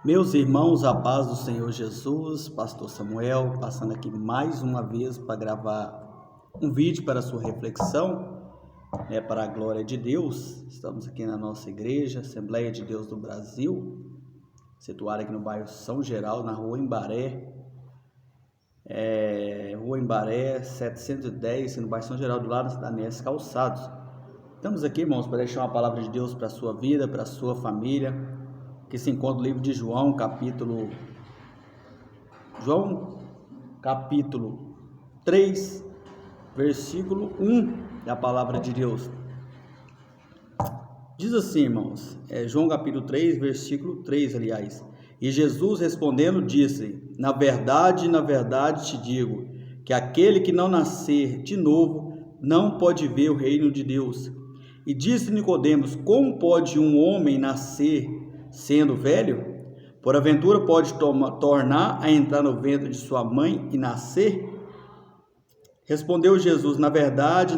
Meus irmãos, a paz do Senhor Jesus, Pastor Samuel, passando aqui mais uma vez para gravar um vídeo para a sua reflexão, para a glória de Deus. Estamos aqui na nossa igreja, Assembleia de Deus do Brasil, situada aqui no bairro São Geraldo, na Rua Embaré, Rua Embaré 710, no bairro São Geraldo, do lado da Nes Calçados. Estamos aqui, irmãos, para deixar uma palavra de Deus para a sua vida, para a sua família, que se encontra no livro de João, capítulo 3, versículo 1 da palavra de Deus. Diz assim, irmãos, João capítulo 3, versículo 3, aliás. E Jesus respondendo disse: na verdade te digo, que aquele que não nascer de novo não pode ver o reino de Deus. E disse Nicodemos: como pode um homem nascer sendo velho? Porventura pode tornar a entrar no ventre de sua mãe e nascer? Respondeu Jesus: na verdade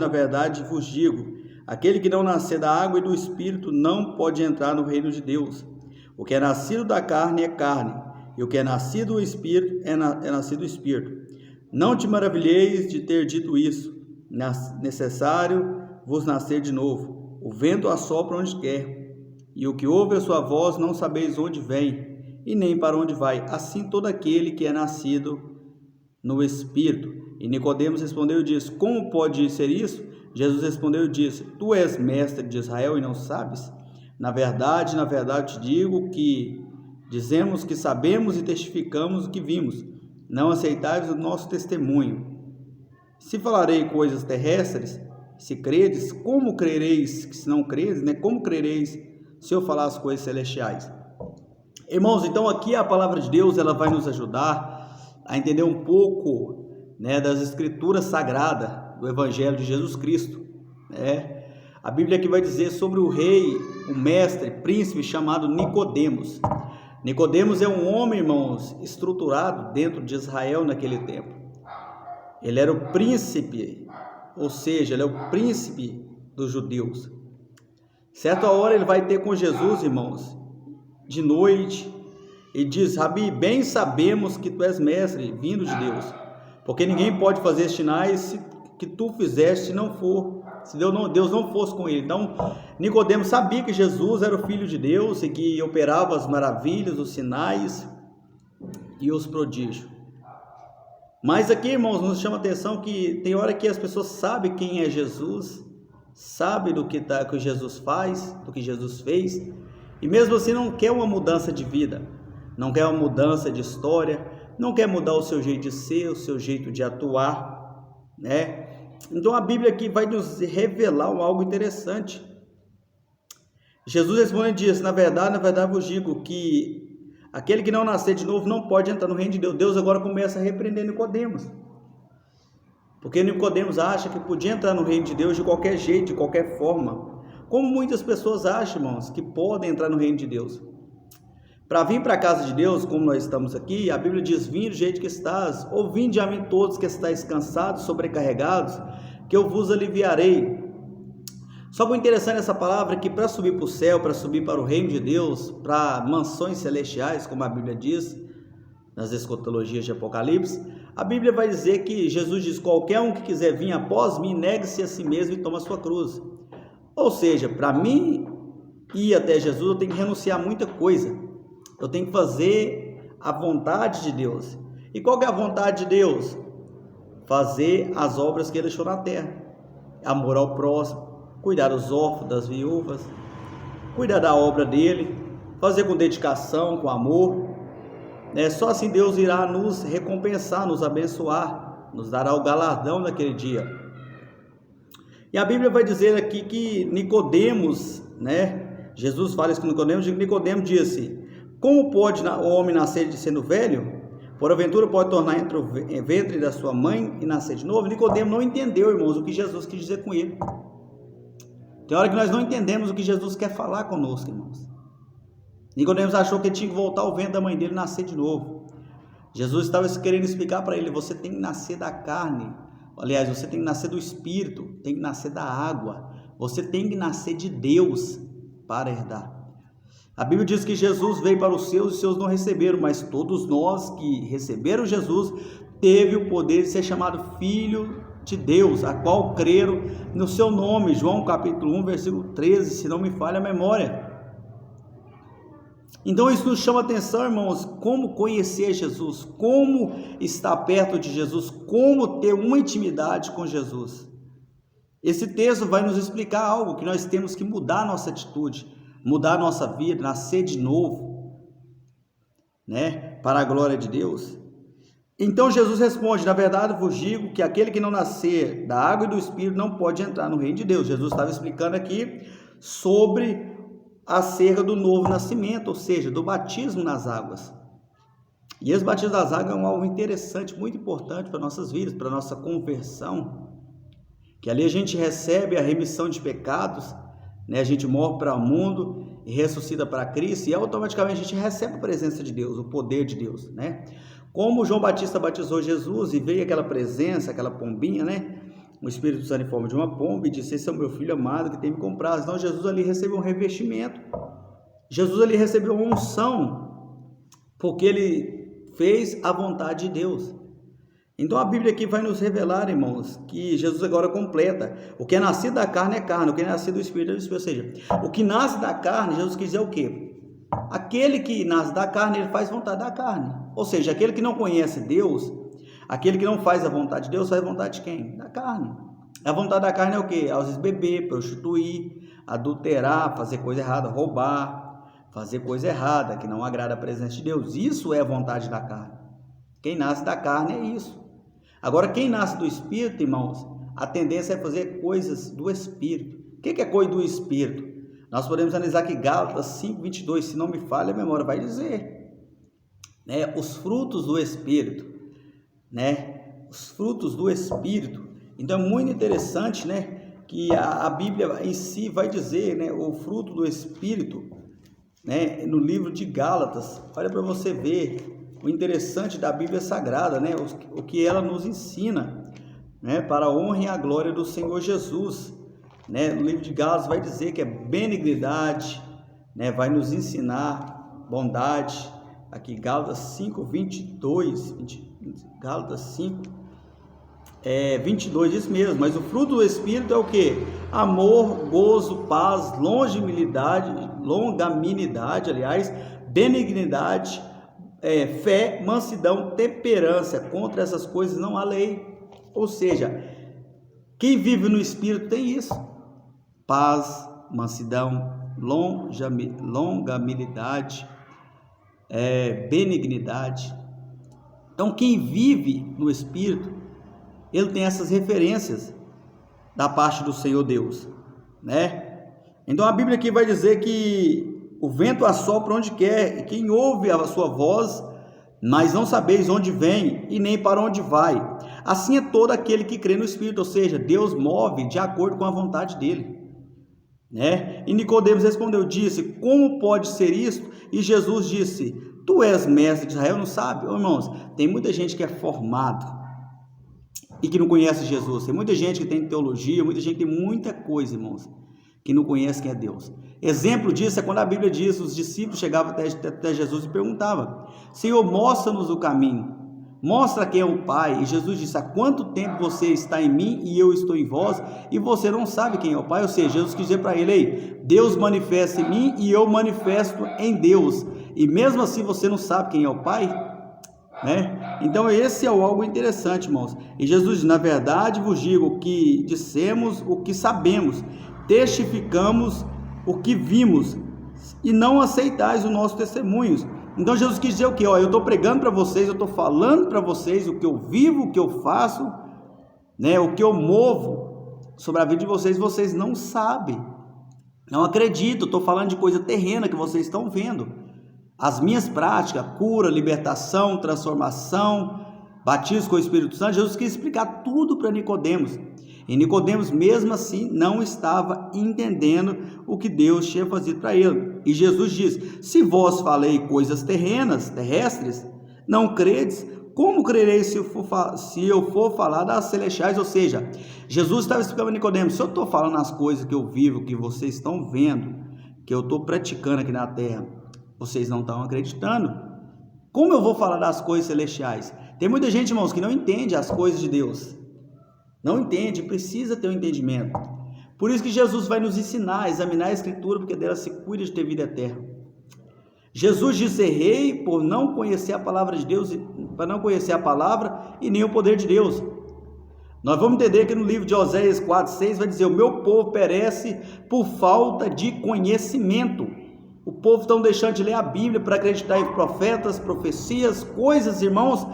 vos digo, aquele que não nascer da água e do Espírito não pode entrar no reino de Deus. O que é nascido da carne é carne, e o que é nascido do Espírito é nascido do Espírito. Não te maravilheis de ter dito isso, necessário vos nascer de novo. O vento assopra onde quer, e o que ouve a sua voz não sabeis onde vem, e nem para onde vai. Assim todo aquele que é nascido no Espírito. E Nicodemos respondeu e disse: como pode ser isso? Jesus respondeu e disse: tu és mestre de Israel e não sabes? Na verdade te digo que dizemos que sabemos e testificamos o que vimos. Não aceitais o nosso testemunho. Se falarei coisas terrestres, se credes, como crereis se não credes, Como crereis se eu falar as coisas celestiais? Irmãos, então aqui a palavra de Deus, ela vai nos ajudar a entender um pouco, das escrituras sagradas do Evangelho de Jesus Cristo. A Bíblia aqui vai dizer sobre o rei, o mestre, príncipe chamado Nicodemos. Nicodemos é um homem, irmãos, estruturado dentro de Israel naquele tempo. Ele era o príncipe, ou seja, ele é o príncipe dos judeus. Certa hora ele vai ter com Jesus, irmãos, de noite, e diz: Rabi, bem sabemos que tu és mestre, vindo de Deus, porque ninguém pode fazer sinais que tu fizeste se Deus não fosse com ele. Então, Nicodemos sabia que Jesus era o Filho de Deus e que operava as maravilhas, os sinais e os prodígios. Mas aqui, irmãos, nos chama a atenção que tem hora que as pessoas sabem quem é Jesus, sabem do que Jesus faz, do que Jesus fez, e mesmo assim não quer uma mudança de vida, não quer uma mudança de história, não quer mudar o seu jeito de ser, o seu jeito de atuar, Então a Bíblia aqui vai nos revelar algo interessante. Jesus responde e diz: na verdade vos digo que aquele que não nascer de novo não pode entrar no reino de Deus. Deus agora começa a repreender Nicodemos, porque Nicodemos acha que podia entrar no reino de Deus de qualquer jeito, de qualquer forma, como muitas pessoas acham, irmãos, que podem entrar no reino de Deus. Para vir para a casa de Deus, como nós estamos aqui, a Bíblia diz: vinde do jeito que estás, ou vinde a mim todos que estáis cansados, sobrecarregados, que eu vos aliviarei. Só que o interessante nessa palavra é que para subir para o céu, para subir para o reino de Deus, para mansões celestiais, como a Bíblia diz, nas escatologias de Apocalipse, a Bíblia vai dizer que Jesus diz: qualquer um que quiser vir após mim, negue-se a si mesmo e toma a sua cruz. Ou seja, para mim ir até Jesus, eu tenho que renunciar a muita coisa, eu tenho que fazer a vontade de Deus. E qual que é a vontade de Deus? Fazer as obras que ele deixou na terra: amor ao próximo, cuidar dos órfãos, das viúvas, cuidar da obra dele, fazer com dedicação, com amor. Só assim Deus irá nos recompensar, nos abençoar, nos dará o galardão naquele dia. E a Bíblia vai dizer aqui que Nicodemos, Jesus fala isso com Nicodemos disse: como pode o homem nascer de sendo velho? Porventura pode tornar entre o ventre da sua mãe e nascer de novo? Nicodemos não entendeu, irmãos, o que Jesus quis dizer com ele. Tem hora que nós não entendemos o que Jesus quer falar conosco, irmãos. Nicodemos achou que ele tinha que voltar ao ventre da mãe dele e nascer de novo. Jesus estava querendo explicar para ele: você tem que nascer da carne, aliás, você tem que nascer do Espírito, tem que nascer da água, você tem que nascer de Deus para herdar. A Bíblia diz que Jesus veio para os seus não receberam, mas todos nós que receberam Jesus teve o poder de ser chamado filho de Deus, a qual creram no seu nome. João capítulo 1, versículo 13, se não me falha a memória. Então isso nos chama a atenção, irmãos, como conhecer Jesus, como estar perto de Jesus, como ter uma intimidade com Jesus. Esse texto vai nos explicar algo, que nós temos que mudar a nossa atitude, mudar a nossa vida, nascer de novo, né, para a glória de Deus. Então Jesus responde: na verdade vos digo que aquele que não nascer da água e do Espírito não pode entrar no reino de Deus. Jesus estava explicando aqui sobre acerca do novo nascimento, ou seja, do batismo nas águas. E esse batismo das águas é algo interessante, muito importante para nossas vidas, para a nossa conversão, que ali a gente recebe a remissão de pecados, né? A gente morre para o mundo e ressuscita para Cristo, e automaticamente a gente recebe a presença de Deus, o poder de Deus, né? Como João Batista batizou Jesus e veio aquela presença, aquela pombinha, né? O Espírito Santo em forma de uma pomba e disse: esse é o meu filho amado que tem me comprado. Então Jesus ali recebeu um revestimento, Jesus ali recebeu uma unção, porque ele fez a vontade de Deus. Então a Bíblia aqui vai nos revelar, irmãos, que Jesus agora completa: o que é nascido da carne é carne, o que é nascido do Espírito é do Espírito. Ou seja, o que nasce da carne, Jesus quis dizer o quê? Aquele que nasce da carne, ele faz vontade da carne. Ou seja, aquele que não conhece Deus, aquele que não faz a vontade de Deus, faz a vontade de quem? Da carne. A vontade da carne é o quê? Às vezes beber, prostituir, adulterar, fazer coisa errada, roubar, fazer coisa errada, que não agrada a presença de Deus. Isso é a vontade da carne. Quem nasce da carne é isso. Agora, quem nasce do Espírito, irmãos, a tendência é fazer coisas do Espírito. O que é coisa do Espírito? Nós podemos analisar que Gálatas 5:22, se não me falha a memória, vai dizer, né, os frutos do Espírito, né, os frutos do Espírito. Então é muito interessante, né, que a Bíblia em si vai dizer, né, o fruto do Espírito, né, no livro de Gálatas. Olha para você ver o interessante da Bíblia Sagrada, né, o que ela nos ensina, né, para a honra e a glória do Senhor Jesus. Né, no livro de Gálatas vai dizer que é benignidade, né, vai nos ensinar bondade. Aqui Gálatas 5:22, Gálatas 5:22 diz mesmo: mas o fruto do Espírito é o que? Amor, gozo, paz, longanimidade, benignidade, fé, mansidão, temperança. Contra essas coisas não há lei. Ou seja, quem vive no Espírito tem isso: paz, mansidão, longanimidade, benignidade. Então quem vive no Espírito, ele tem essas referências da parte do Senhor Deus, né? Então a Bíblia aqui vai dizer que o vento assopra onde quer, e quem ouve a sua voz, mas não sabeis onde vem e nem para onde vai. Assim é todo aquele que crê no Espírito, ou seja, Deus move de acordo com a vontade dele, né? E Nicodemos respondeu, disse: como pode ser isto? E Jesus disse: tu és mestre de Israel, não sabe? Irmãos, tem muita gente que é formado e que não conhece Jesus. Tem muita gente que tem teologia, muita gente que tem muita coisa, irmãos, que não conhece quem é Deus. Exemplo disso é quando a Bíblia diz: os discípulos chegavam até Jesus e perguntavam: Senhor, mostra-nos o caminho, mostra quem é o Pai. E Jesus disse: há quanto tempo você está em mim e eu estou em vós, e você não sabe quem é o Pai? Ou seja, Jesus quis dizer para ele: ei, Deus manifesta em mim e eu manifesto em Deus, e mesmo assim você não sabe quem é o Pai, né? Então esse é algo interessante, irmãos. E Jesus diz: na verdade vos digo que dissemos o que sabemos, testificamos o que vimos, e não aceitais o nosso testemunho. Então Jesus quis dizer o que? Eu estou pregando para vocês, eu estou falando para vocês o que eu vivo, o que eu faço, né, o que eu movo sobre a vida de vocês, vocês não sabem, não acreditam. Estou falando de coisa terrena que vocês estão vendo. As minhas práticas, cura, libertação, transformação, batismo com o Espírito Santo. Jesus quis explicar tudo para Nicodemos. E Nicodemos, mesmo assim, não estava entendendo o que Deus tinha feito para ele. E Jesus diz: se vós falei coisas terrestres, não credes, como crereis se eu for falar das celestiais? Ou seja, Jesus estava explicando a Nicodemos: se eu estou falando as coisas que eu vivo, que vocês estão vendo, que eu estou praticando aqui na terra, Vocês não estão acreditando. Como eu vou falar das coisas celestiais? Tem muita gente, irmãos, que não entende as coisas de Deus. Não entende, precisa ter um entendimento. Por isso que Jesus vai nos ensinar a examinar a Escritura, porque dela se cuida de ter vida eterna. Jesus disse: errei por não conhecer a palavra de Deus, para não conhecer a palavra e nem o poder de Deus. Nós vamos entender que no livro de Oséias 4:6 vai dizer: o meu povo perece por falta de conhecimento. O povo está deixando de ler a Bíblia para acreditar em profetas, profecias, coisas, irmãos,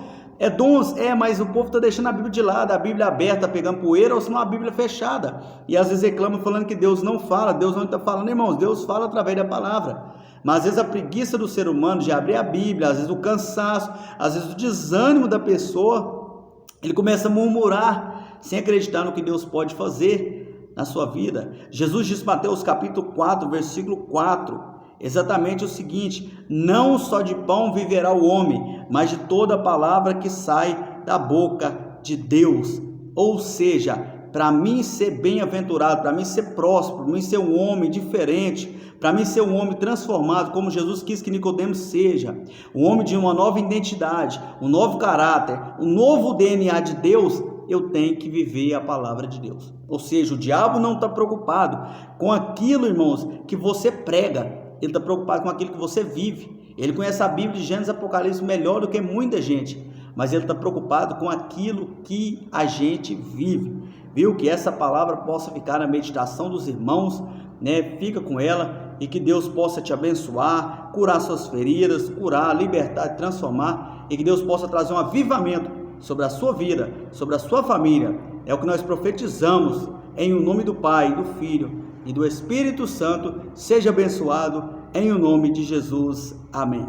dons, mas o povo está deixando a Bíblia de lado, a Bíblia aberta, pegando poeira, ou senão a Bíblia fechada, e às vezes reclamam falando que Deus não fala. Deus não está falando, irmãos, Deus fala através da palavra, mas às vezes a preguiça do ser humano de abrir a Bíblia, às vezes o cansaço, às vezes o desânimo da pessoa, ele começa a murmurar, sem acreditar no que Deus pode fazer na sua vida. Jesus diz em Mateus capítulo 4, versículo 4, exatamente o seguinte: não só de pão viverá o homem, mas de toda palavra que sai da boca de Deus. Ou seja, para mim ser bem-aventurado, para mim ser próspero, para mim ser um homem diferente, para mim ser um homem transformado, como Jesus quis que Nicodemos seja, um homem de uma nova identidade, um novo caráter, um novo DNA de Deus, eu tenho que viver a palavra de Deus. Ou seja, o diabo não está preocupado com aquilo, irmãos, que você prega. Ele está preocupado com aquilo que você vive. Ele conhece a Bíblia de Gênesis e Apocalipse melhor do que muita gente, mas ele está preocupado com aquilo que a gente vive. Viu? Que essa palavra possa ficar na meditação dos irmãos, né? Fica com ela, e que Deus possa te abençoar, curar suas feridas, curar, libertar, transformar, e que Deus possa trazer um avivamento sobre a sua vida, sobre a sua família. É o que nós profetizamos, em o nome do Pai, do Filho e do Espírito Santo. Seja abençoado em o nome de Jesus. Amém.